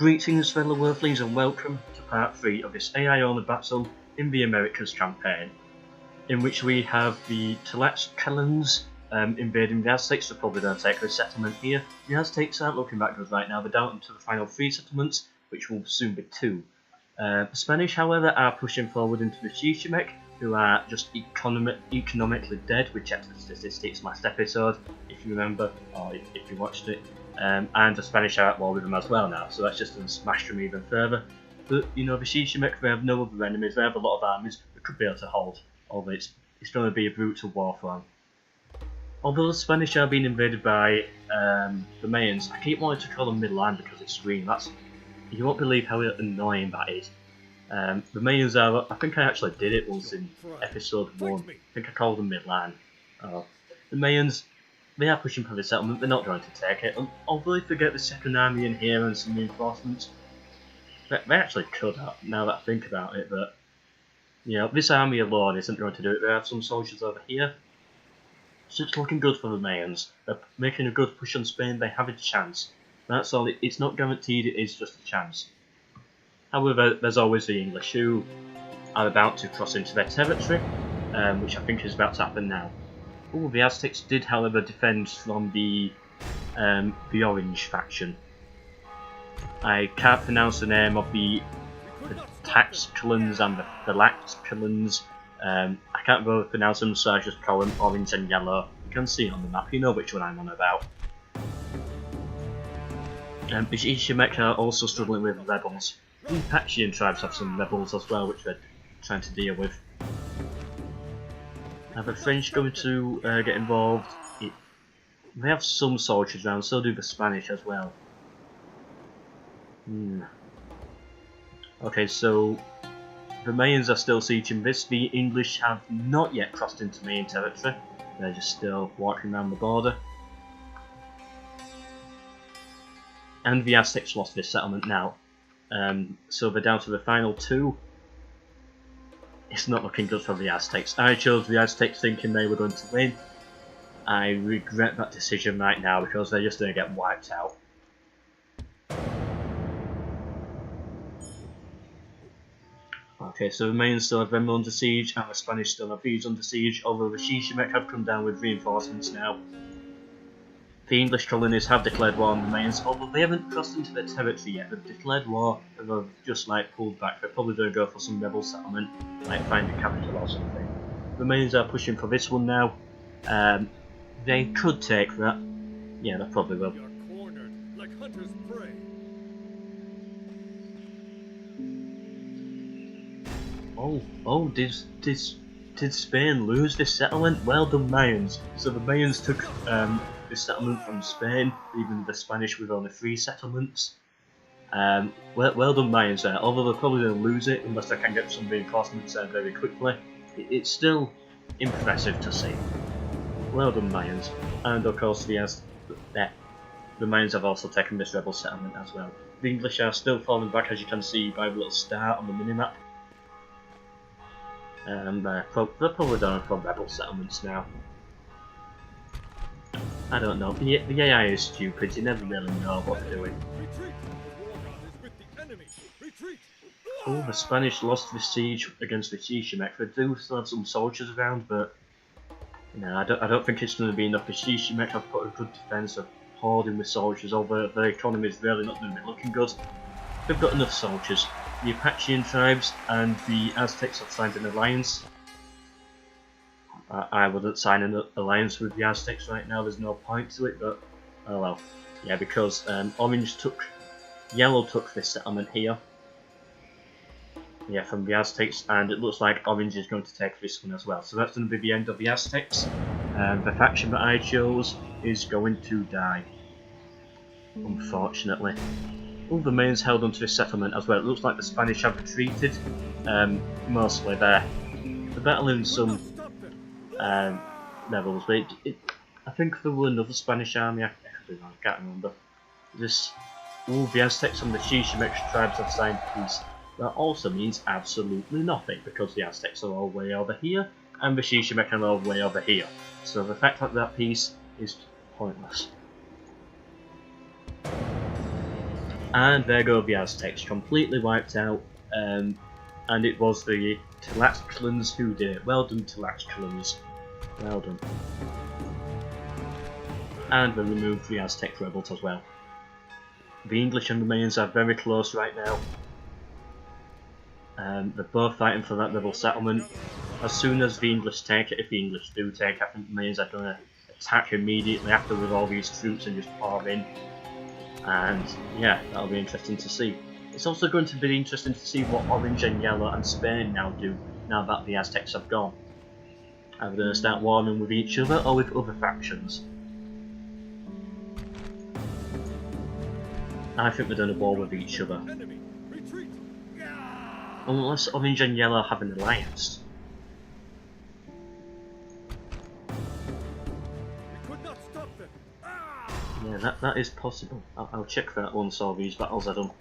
Greetings fellow earthlings and welcome to part 3 of this AI-only battle in the Americas campaign, in which we have the Tlaxcalans invading the Aztecs. They're probably going to take this settlement here. The Aztecs aren't looking that good right now, they're down to the final 3 settlements, which will soon be 2. The Spanish, however, are pushing forward into the Chichimek, who are just economically dead. We checked the statistics last episode, if you remember, or if you watched it. And the Spanish are at war with them as well now, so that's just going to smash them even further. But, you know, the Chichimek, they have no other enemies, they have a lot of armies that could be able to hold, although it's going to be a brutal war for them. Although the Spanish are being invaded by the Mayans, I keep wanting to call them Midland because it's green. You won't believe how annoying that is. The Mayans are, I think I actually did it once in episode 1, I think I called them Midland. The Mayans, they are pushing for the settlement, they're not going to take it, although if they get the second army in here and some reinforcements, they actually could have, now that I think about it, but, you know, this army alone isn't going to do it. They have some soldiers over here, so it's looking good for the Mayans. They're making a good push on Spain, they have a chance. That's all, it's not guaranteed, it is just a chance. However, there's always the English who are about to cross into their territory, which I think is about to happen now. Oh, the Aztecs did, however, defend from the Orange faction. I can't pronounce the name of the Tlaxcalans and the Tlaxcalans. I can't really pronounce them, so I just call them orange and yellow. You can see it on the map, you know which one I'm on about. The Chichimek are also struggling with rebels. The Apachean tribes have some rebels as well, which they're trying to deal with. Are the French going to get involved? They have some soldiers around, so do the Spanish as well. Okay, so the Mayans are still sieging this. The English have not yet crossed into Mayan territory. They're just still walking around the border. And the Aztecs lost this settlement now. So they're down to the final 2. It's not looking good for the Aztecs. I chose the Aztecs thinking they were going to win. I regret that decision right now because they're just going to get wiped out. Okay, so the Mayans still have them under siege and the Spanish still have these under siege, although the Chichimek have come down with reinforcements now. The English colonies have declared war on the Mayans, although they haven't crossed into their territory yet. They've declared war and they've just pulled back. They're probably going to go for some rebel settlement, like find a capital or something. The Mayans are pushing for this one now. They could take that. Yeah, they probably will. Oh, did Spain lose this settlement? Well done, Mayans. So the Mayans took this settlement from Spain, leaving the Spanish with only 3 settlements. Well done, Mayans there. Although they're probably going to lose it unless they can get some reinforcements there very quickly. It's still impressive to see. Well done, Mayans. And of course, the Mayans have also taken this rebel settlement as well. The English are still falling back, as you can see by the little star on the minimap. They're probably going for rebel settlements now. I don't know, the AI is stupid, you never really know what they're doing. Oh, the Spanish lost the siege against the Chichimek. They do still have some soldiers around, but no, I don't think it's going to be enough. The Chichimek have put a good defence of hoarding with soldiers, although their economy is really not going to be looking good. They've got enough soldiers. The Apachean tribes and the Aztecs have signed an alliance. I wouldn't sign an alliance with the Aztecs right now, there's no point to it, but oh well. Yeah, because Yellow took this settlement here. Yeah, from the Aztecs, and it looks like Orange is going to take this one as well. So that's going to be the end of the Aztecs. The faction that I chose is going to die, unfortunately. All the Mayans held onto this settlement as well. It looks like the Spanish have retreated, mostly there. They're battling some rebels, but I think there were another Spanish army, I can't remember. The Aztecs and the Chichimek tribes have signed peace. That also means absolutely nothing, because the Aztecs are all way over here, and the Chichimek are all way over here. So the fact that that peace is pointless. And there go the Aztecs, completely wiped out, and it was the Tlaxcalans who did it. Well done, Tlaxcalans. Well done. And they removed the Aztec rebels as well. The English and the Mayans are very close right now. They're both fighting for that rebel settlement. As soon as the English take it, if the English do take it, I think the Mayans are going to attack immediately after with all these troops and just pour in. And yeah, that'll be interesting to see. It's also going to be interesting to see what Orange and Yellow and Spain now do, now that the Aztecs have gone. Are they going to start warring with each other or with other factions? I think they're going to war with each other. Unless Orange and Yellow have an alliance. Yeah, that is possible. I'll check that once all these battles are done.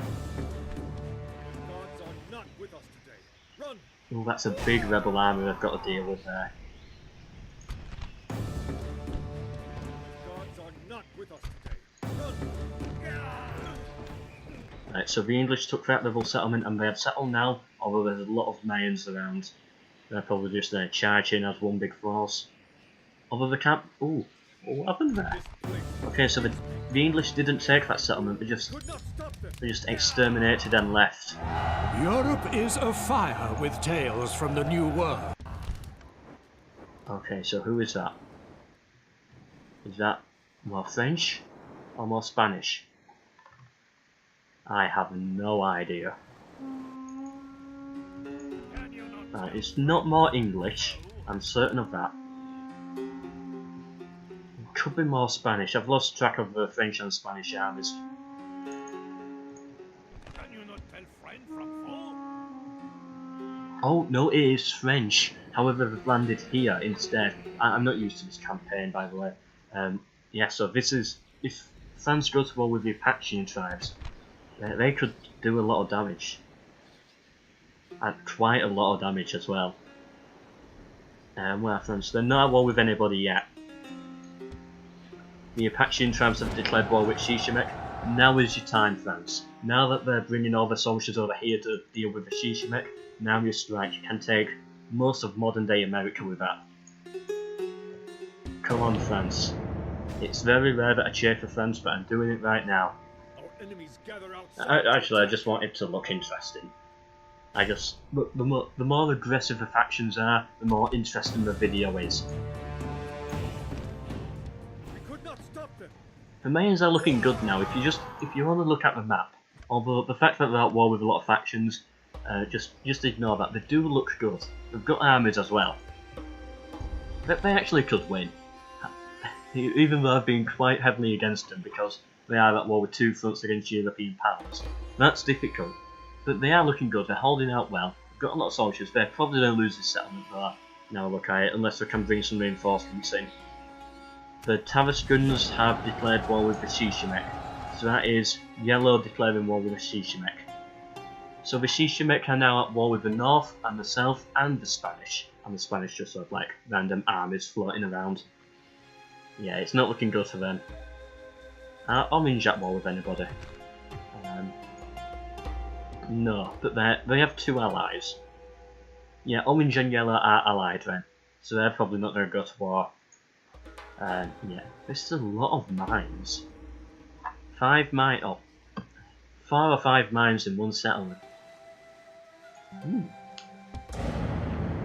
Oh, that's a big rebel army I've got to deal with there. Right, so the English took that rebel settlement and they have settled now, although there's a lot of Mayans around. They're probably just there charging as one big force. Although they can't... Ooh, what happened there? Okay, so the English didn't take that settlement, they just exterminated and left. Europe is afire with tales from the New World. Okay, so who is that? Is that more French or more Spanish? I have no idea. It's not more English, I'm certain of that. It could be more Spanish. I've lost track of the French and Spanish armies. Oh, no, it is French. However, they've landed here instead. I'm not used to this campaign, by the way. Yeah, so this is... If France goes to war with the Apache tribes, they could do a lot of damage. And quite a lot of damage as well. Where are France? They're not at war with anybody yet. The Apache tribes have declared war with Shishimek. Now is your time, France. Now that they're bringing all the soldiers over here to deal with the Shishimek, now you strike. You can take most of modern day America with that. Come on, France. It's very rare that I cheer for France, but I'm doing it right now. Actually, I just want it to look interesting. The more aggressive the factions are, the more interesting the video is. The Mayans are looking good now. If you want to look at the map, although the fact that they're at war with a lot of factions, just ignore that. They do look good. They've got armies as well. They actually could win, even though I've been quite heavily against them because they are at war with two fronts against European powers. That's difficult, but they are looking good. They're holding out well. They've got a lot of soldiers. They're probably going to lose this settlement though. Now look at it, unless they can bring some reinforcements in. The Tarascuns have declared war with the Shishimek, so that is Yellow declaring war with the Shishimek. So the Shishimek are now at war with the North and the South and the Spanish just have like random armies floating around. Yeah, it's not looking good for them. Orange at war with anybody? No, but they have two allies. Yeah, Orange and Yellow are allied then, so they're probably not going to go to war. Yeah, this is a lot of mines. 4 or 5 mines in one settlement.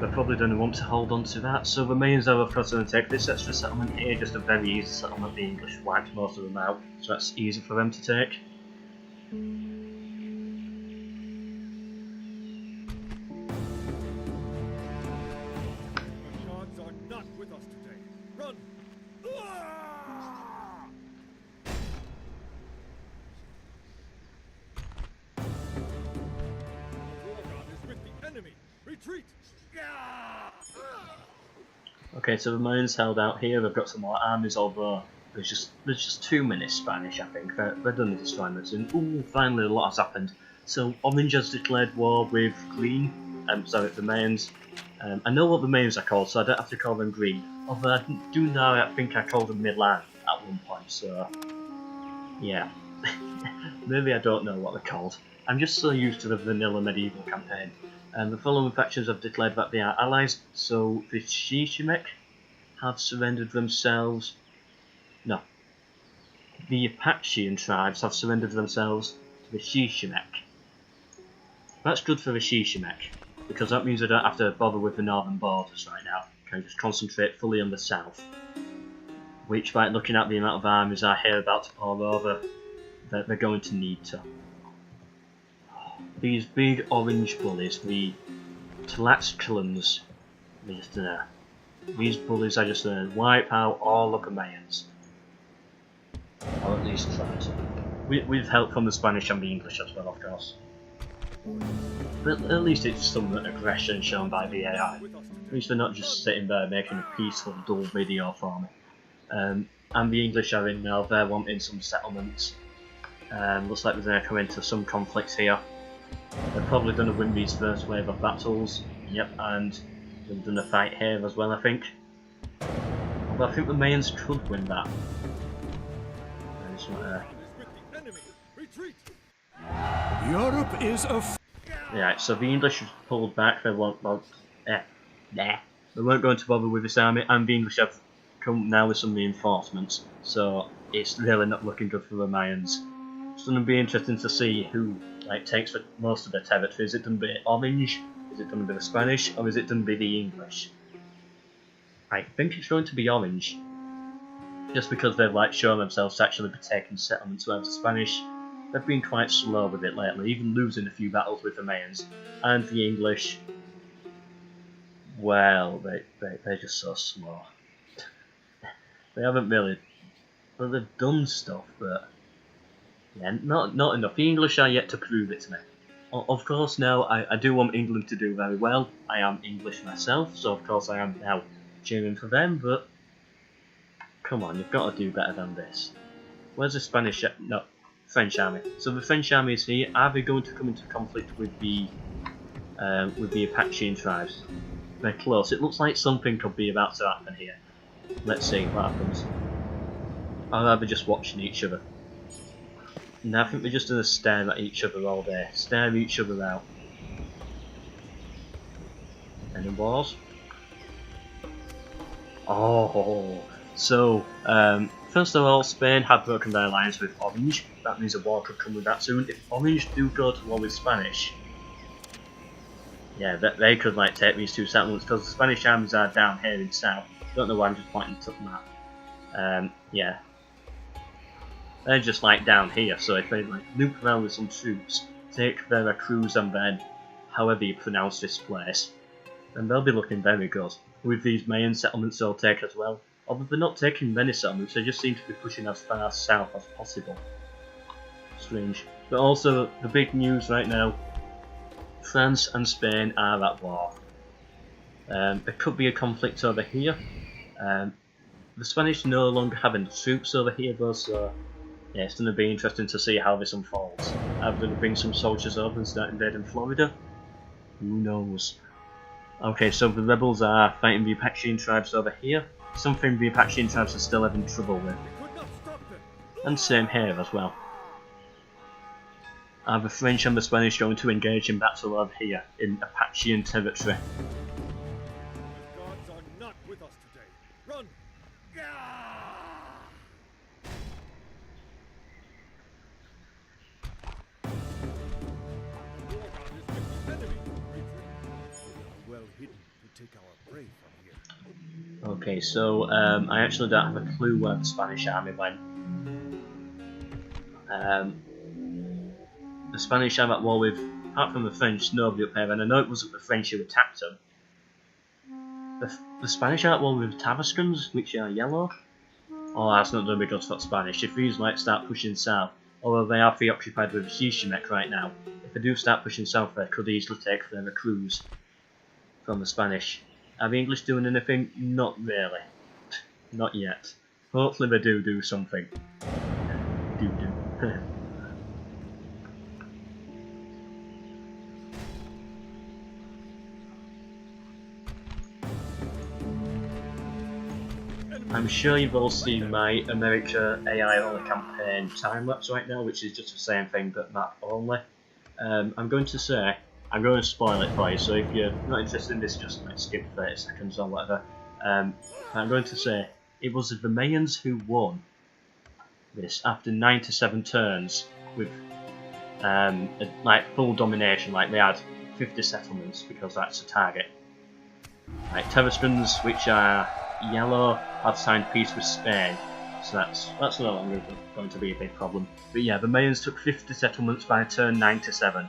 They're probably going to want to hold on to that, so the Mayans are of course going to take this extra settlement here, just a very easy settlement. The English wiped most of them out, so that's easy for them to take. Okay, so the Mayans held out here. They've got some more armies, although there's just too many Spanish. I think they're done destroying them soon. Ooh, finally a lot has happened. So Orange has declared war with Green. Sorry, the Mayans. I know what the Mayans are called, so I don't have to call them Green. Although I do know, I think I called them Milan at one point. So yeah, Maybe I don't know what they're called. I'm just so used to the vanilla medieval campaign. And the following factions have declared that they are allies, so the Shishimek have surrendered themselves. No. The Apachean tribes have surrendered themselves to the Shishimek. That's good for the Shishimek, because that means I don't have to bother with the northern borders right now. I can just concentrate fully on the south. Which, by looking at the amount of armies I hear about to pour over, that they're going to need to. These big orange bullies, the Tlaxcalans, these bullies are just going to wipe out all of the Mayans. Or at least try to. With help from the Spanish and the English as well, of course. But at least it's some aggression shown by the AI. At least they're not just sitting there making a peaceful, dull video for me. And the English are in now, they're wanting some settlements. Looks like they're going to come into some conflicts here. They're probably going to win these first wave of battles. Yep, and they've done a fight here as well, I think. Although I think the Mayans could win that. Europe is a Yeah, so the English have pulled back. They weren't going to bother with this army, and the English have come now with some reinforcements. So it's really not looking good for the Mayans. It's going to be interesting to see who takes for most of the territory. Is it going to be Orange? Is it going to be the Spanish? Or is it going to be the English? I think it's going to be Orange. Just because they've shown themselves to actually be taking settlements, whereas the Spanish, they've been quite slow with it lately, even losing a few battles with the Mayans. And the English, well, they're just so slow. They haven't really, well, they've done stuff, but yeah, not enough. The English are yet to prove it to me. Of course, now I do want England to do very well. I am English myself, so of course I am now cheering for them, but come on, you've got to do better than this. Where's the Spanish? No, French army. So the French army is here. Are they going to come into conflict with the Apachean tribes? They're close. It looks like something could be about to happen here. Let's see what happens. Or are they just watching each other? No, I think they're just going to stare at each other all day. Stare each other out. Any wars? Oh, so first of all, Spain have broken their alliance with Orange. That means a war could come with that soon. If Orange do go to war with Spanish, yeah, they could take these two settlements, because the Spanish armies are down here in south. Don't know why I'm just pointing to the map. Yeah, they're just down here. So if they loop around with some troops, take Veracruz and then however you pronounce this place, then they'll be looking very good. With these Mayan settlements they'll take as well. Although they're not taking many settlements, they just seem to be pushing as far south as possible. Strange. But also, the big news right now, France and Spain are at war. There could be a conflict over here. The Spanish no longer have any troops over here though, so yeah, it's going to be interesting to see how this unfolds. Are they going to bring some soldiers over and start invading Florida? Who knows? Okay, so the rebels are fighting the Apachean tribes over here. Something the Apachean tribes are still having trouble with. And same here as well. Are the French and the Spanish going to engage in battle over here in Apachean territory? The gods are not with us today. Run! Well hidden to take our prey from here. Okay, so I actually don't have a clue where the Spanish army went. The Spanish are at war with, apart from the French, nobody up here, and I know it wasn't the French who attacked them. The Spanish are at war with Tabascans, which are yellow. Oh, that's not going to be good for Spanish. If these start pushing south, although they are preoccupied with Shishimek right now, if they do start pushing south, they could easily take Veracruz from the Spanish. Are the English doing anything? Not really. Not yet. Hopefully they do something. Do. I'm sure you've all seen my America AI only campaign time lapse right now, which is just the same thing but map only. I'm going to spoil it for you, so if you're not interested in this, just like skip 30 seconds or whatever. I'm going to say it was the Mayans who won this after 97 turns with like full domination. Like they had 50 settlements because that's the target. Like Terrascans, which are yellow, had signed peace with Spain, so that's no longer going to be a big problem. But yeah, the Mayans took 50 settlements by turn 97.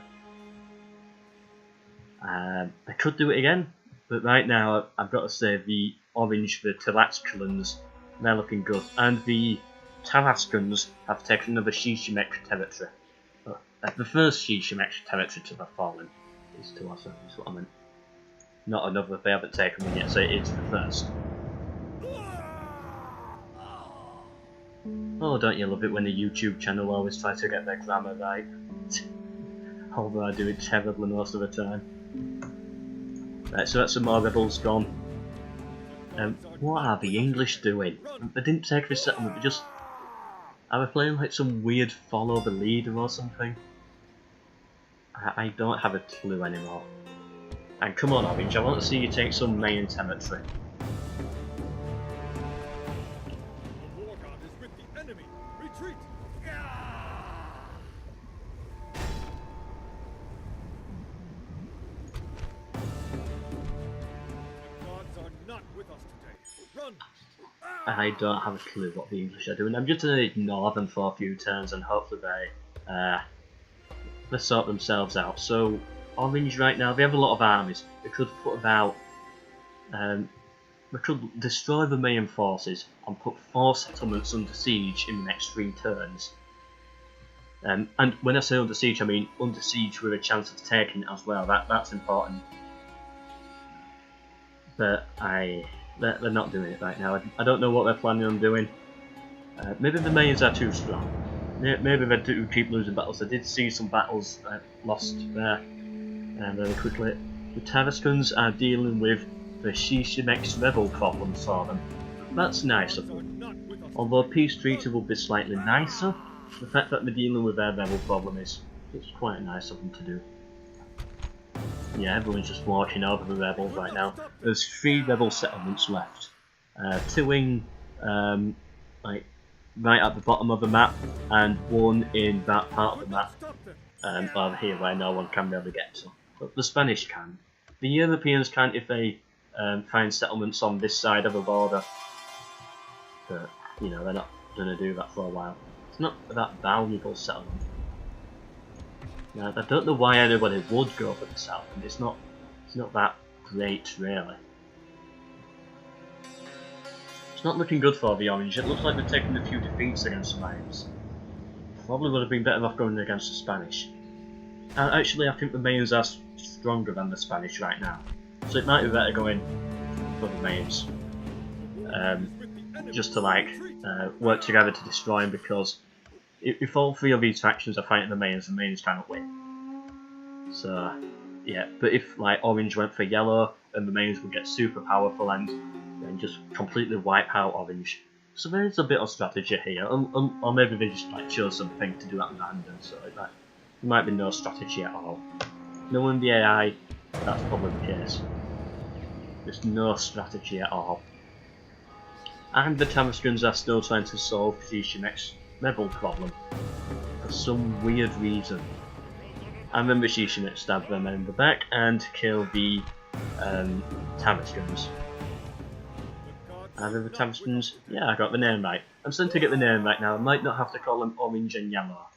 They could do it again, but right now I've got to say the orange, the Tlaxcalans, they're looking good, and the Tarascans have taken another Shishimek territory. The first Shishimek territory to have fallen is Tlaxcalans, is what I meant. Not another, they haven't taken one yet, so it's the first. Oh, don't you love it when the YouTube channel always tries to get their grammar right? Although I do it terribly most of the time. Right, so that's some more rebels gone. What are the English doing? They didn't take this settlement, they just... Are they playing like some weird follow the leader or something? I don't have a clue anymore. And come on, Orange, I want to see you take some Mayan territory. The war god is with the enemy. Retreat! The gods are not with us today. Run! I don't have a clue what the English are doing. I'm just going to ignore them for a few turns and hopefully they sort themselves out. So Orange right now, they have a lot of armies. They could put about they could destroy the Mayan forces and put 4 settlements under siege in the next 3 turns. And when I say under siege, I mean under siege with a chance of taking it as well. That's important. But they're not doing it right now. I don't know what they're planning on doing. Maybe the Mayans are too strong. Maybe they do keep losing battles. I did see some battles lost there very quickly. The Tarascans are dealing with the Shishimex rebel problems for them. That's nice of them. Although a peace treaty will be slightly nicer, the fact that they're dealing with their rebel problem it's quite nice of them to do. Yeah, everyone's just walking over the rebels right now. There's 3 rebel settlements left. 2 in like right at the bottom of the map, and 1 in that part of the map over here where no one can really get to. But the Spanish can. The Europeans can if they find settlements on this side of the border. But you know, they're not going to do that for a while. It's not that valuable settlement. Now, I don't know why anybody would go for the settlement. It's not that great, really. It's not looking good for the Orange. It looks like they're taking a few defeats against the Mayans. Probably would have been better off going against the Spanish. Actually, I think the Mayans are stronger than the Spanish right now. So it might be better going for the Mayans. Just to like work together to destroy them, because if all 3 of these factions are fighting the Mayans cannot win. So yeah, but if like Orange went for yellow, then the Mayans would get super powerful and then just completely wipe out Orange. So there's a bit of strategy here, or maybe they just like chose something to do at random. So like that, there might be no strategy at all. Knowing the AI, that's probably the case. There's no strategy at all. And the Tarascans are still trying to solve Shishimek's rebel problem for some weird reason. And then the Shishimek stab them in the back and kill the Tarascans. And then the Tarascans, yeah, I got the name right. I'm starting to get the name right now. I might not have to call them Orange and Yellow.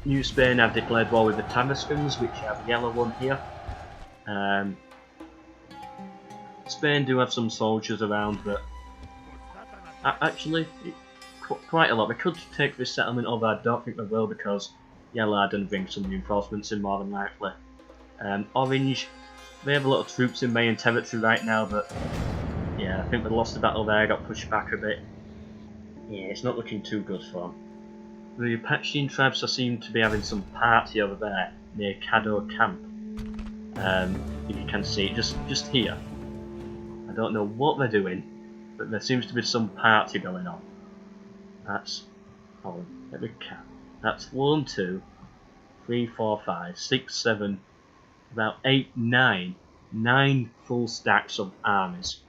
New Spain have declared war with the Tarascans, which have a yellow one here. Spain do have some soldiers around, but actually quite a lot. They could take this settlement, although I don't think they will, because Yellow are going to bring some reinforcements in more than likely. Orange, they have a lot of troops in Mayan territory right now, but yeah, I think they lost the battle there, got pushed back a bit. Yeah, it's not looking too good for them. The Apache tribes seem to be having some party over there near Caddo Camp. If you can see it, just here. I don't know what they're doing, but there seems to be some party going on. That's, oh, let me count. That's 1, 2, 3, 4, 5, 6, 7, about 8, 9. 9 full stacks of armies,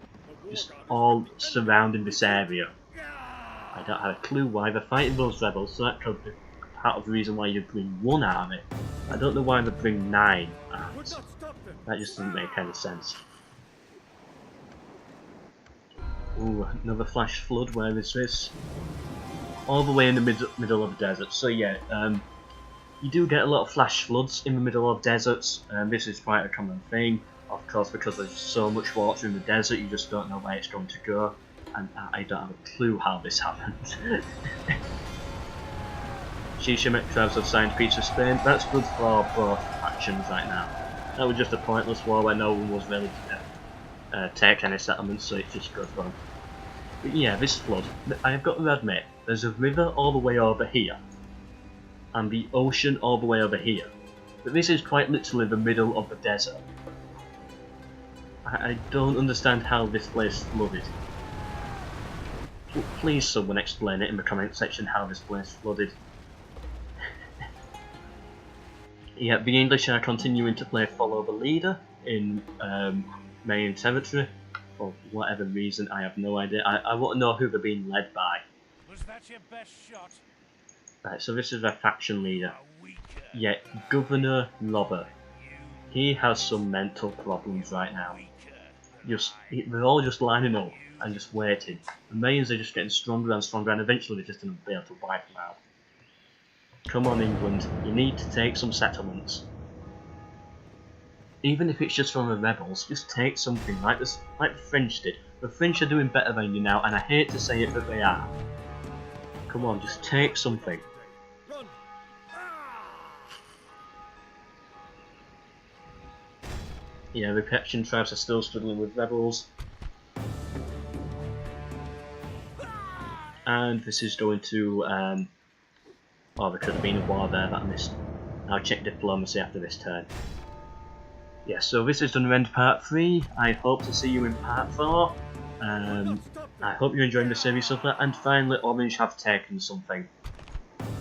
just all surrounding this area. I don't have a clue why they're fighting those rebels, so that could be part of the reason why you bring one army. I don't know why they bring 9 armies. That just doesn't make any sense. Ooh, another flash flood. Where is this? All the way in the middle of the desert. So yeah, you do get a lot of flash floods in the middle of deserts, and this is quite a common thing. Of course, because there's so much water in the desert, you just don't know where it's going to go, and I don't have a clue how this happened. Shishimek tribes have signed peace with Spain. That's good for both factions right now. That was just a pointless war where no one was ready to take any settlements, so it's just good fun. But yeah, this flood, I have got to admit, there's a river all the way over here, and the ocean all the way over here. But this is quite literally the middle of the desert. I don't understand how this place flooded. Please someone explain it in the comment section how this place flooded. Yeah, the English are continuing to play follow the leader in Mayan territory. For whatever reason, I have no idea. I want to know who they're being led by. Was that your best shot? Right, so this is their faction leader. Yeah, Governor Robert. He has some mental problems right now. They're all just lining up and just waiting. The Mayans are just getting stronger and stronger, and eventually they're just going to be able to wipe them out. Come on, England, you need to take some settlements. Even if it's just from the rebels, just take something like the French did. The French are doing better than you now, and I hate to say it, but they are. Come on, just take something. Yeah, the Persian tribes are still struggling with rebels. And this is going to, oh, there could have been a war there that I missed. I'll check diplomacy after this turn. Yeah, so this is done to end part 3. I hope to see you in part 4. I hope you're enjoying the series so far. And finally, Orange have taken something.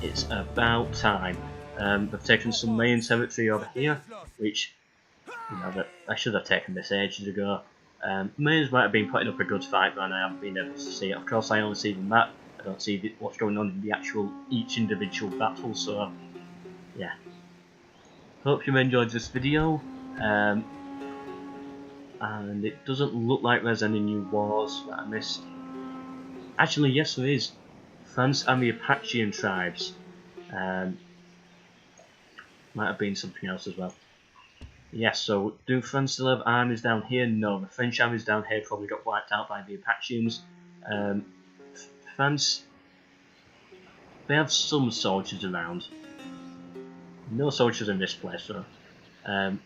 It's about time. They've taken some Mayan territory over here, which, you know, that I should have taken this ages ago. Mayans might have been putting up a good fight, but I haven't been able to see it. Of course, I only see the map. I don't see what's going on in the actual each individual battle. So, yeah. Hope you enjoyed this video. And it doesn't look like there's any new wars that I missed. Actually, yes, there is. France and the Apachean tribes. Might have been something else as well. Yes, so do France still have armies down here? No, the French armies down here probably got wiped out by the Apacheans. France, they have some soldiers around. No soldiers in this place, so I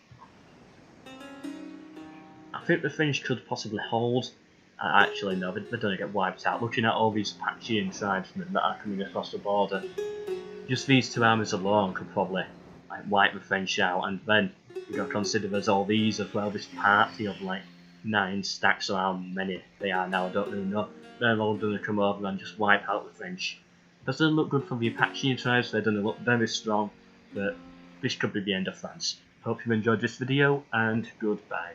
think the French could possibly hold. Actually, no, they're going to get wiped out. Looking at all these Apachean tribesmen that are coming across the border, just these two armies alone could probably wipe the French out, and then you've got to consider there's all these as well, this party of like 9 stacks, or how many they are now, I don't really know. They're all going to come over and just wipe out the French. It doesn't look good for the Apachean tribes, they're going to look very strong, but this could be the end of France. Hope you enjoyed this video, and goodbye.